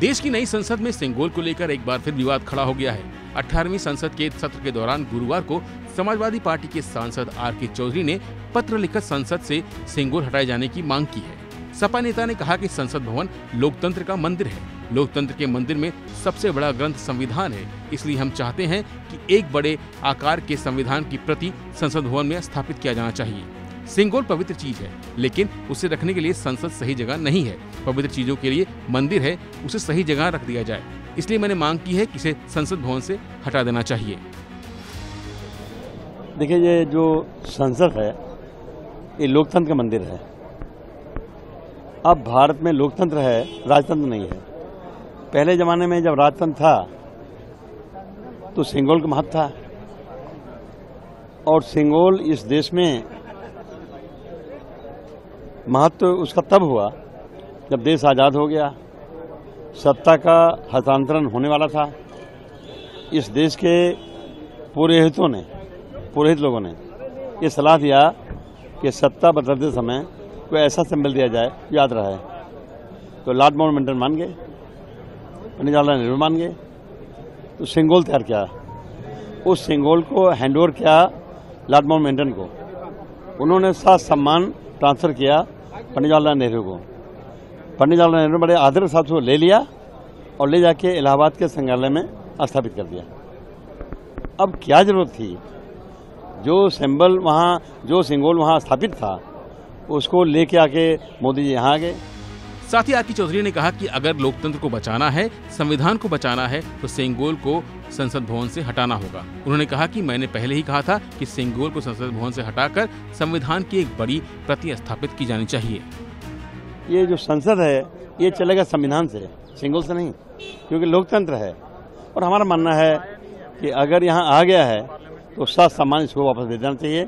देश की नई संसद में सिंगोल को लेकर एक बार फिर विवाद खड़ा हो गया है। 18वीं संसद के सत्र के दौरान गुरुवार को समाजवादी पार्टी के सांसद आर.के. चौधरी ने पत्र लिखकर संसद से सिंगोल हटाए जाने की मांग की है। सपा नेता ने कहा कि संसद भवन लोकतंत्र का मंदिर है। लोकतंत्र के मंदिर में सबसे बड़ा ग्रंथ संविधान है, इसलिए हम चाहते हैं कि एक बड़े आकार के संविधान की प्रति संसद भवन में स्थापित किया जाना चाहिए। सिंगोल पवित्र चीज है, लेकिन उसे रखने के लिए संसद सही जगह नहीं है। पवित्र चीजों के लिए मंदिर है, उसे सही जगह रख दिया जाए। इसलिए मैंने मांग की है कि इसे संसद भवन से हटा देना चाहिए। देखिए, ये जो संसद है ये लोकतंत्र का मंदिर है। अब भारत में लोकतंत्र है, राजतंत्र नहीं है। पहले जमाने में जब राजतंत्र था तो सिंगोल का महत्व था, और सिंगोल इस देश में महत्व उसका तब हुआ जब देश आज़ाद हो गया, सत्ता का हस्तांतरण होने वाला था। इस देश के पुरोहित लोगों ने ये सलाह दिया कि सत्ता बदलते समय कोई ऐसा सिंबल दिया जाए याद रहे। तो लॉर्ड माउंटबेटन मान गए, पंडित जवाहरलाल नेहरू मान गए, तो सिंगोल तैयार किया। उस सिंगोल को हैंडओवर किया लॉर्ड माउंटबेटन को। उन्होंने साथ सम्मान ट्रांसफर किया पंडित जवाहरलाल नेहरू को। पंडित जवाहरलाल नेहरू बड़े आदर के साथ उसको ले लिया और ले जाके इलाहाबाद के संग्रहालय में स्थापित कर दिया। अब क्या जरूरत थी, जो सिंबल वहाँ, जो सिंगोल वहाँ स्थापित था, उसको लेके आके मोदी जी यहाँ आ गए। साथ ही आर.के. चौधरी ने कहा कि अगर लोकतंत्र को बचाना है, संविधान को बचाना है, तो सिंगोल को संसद भवन से हटाना होगा। उन्होंने कहा कि मैंने पहले ही कहा था कि सिंगोल को संसद भवन से हटाकर संविधान की एक बड़ी प्रति स्थापित की जानी चाहिए। ये जो संसद है ये चलेगा संविधान से, सिंगोल से नहीं, क्योंकि लोकतंत्र है। और हमारा मानना है कि अगर यहाँ आ गया है तो साथ सम्मान इसको वापस दे देना चाहिए,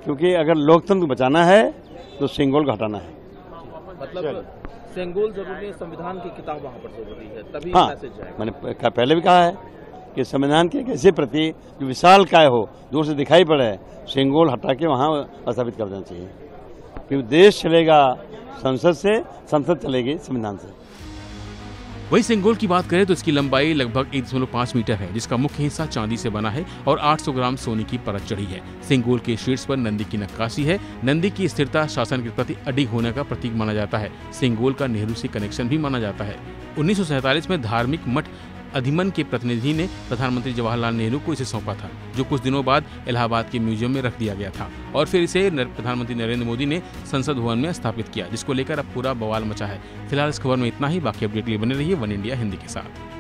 क्योंकि अगर लोकतंत्र को बचाना है तो सिंगोल को हटाना है। मतलब सिंगोल जरूरी है, संविधान की किताब वहाँ पर जरूरी है, तभी हाँ, मैसेज जाएगा। मैंने पहले भी कहा है कि संविधान के एक ऐसे प्रति जो विशाल काय हो, दूर से दिखाई पड़े, सिंगोल हटा के वहाँ स्थापित कर देना चाहिए। क्योंकि देश चलेगा संसद से, संसद चलेगी संविधान से। वही सिंगोल की बात करें तो इसकी लंबाई लगभग 1.5 मीटर है, जिसका मुख्य हिस्सा चांदी से बना है और 800 ग्राम सोने की परत चढ़ी है। सिंगोल के शीर्ष पर नंदी की नक्काशी है। नंदी की स्थिरता शासन के प्रति अडिग होने का प्रतीक माना जाता है। सिंगोल का नेहरू से कनेक्शन भी माना जाता है। 1947 में धार्मिक मठ अधिमन के प्रतिनिधि ने प्रधानमंत्री जवाहरलाल नेहरू को इसे सौंपा था, जो कुछ दिनों बाद इलाहाबाद के म्यूजियम में रख दिया गया था और फिर इसे प्रधानमंत्री नरेंद्र मोदी ने संसद भवन में स्थापित किया, जिसको लेकर अब पूरा बवाल मचा है। फिलहाल इस खबर में इतना ही। बाकी अपडेट के लिए बने रहिए वन इंडिया हिंदी के साथ।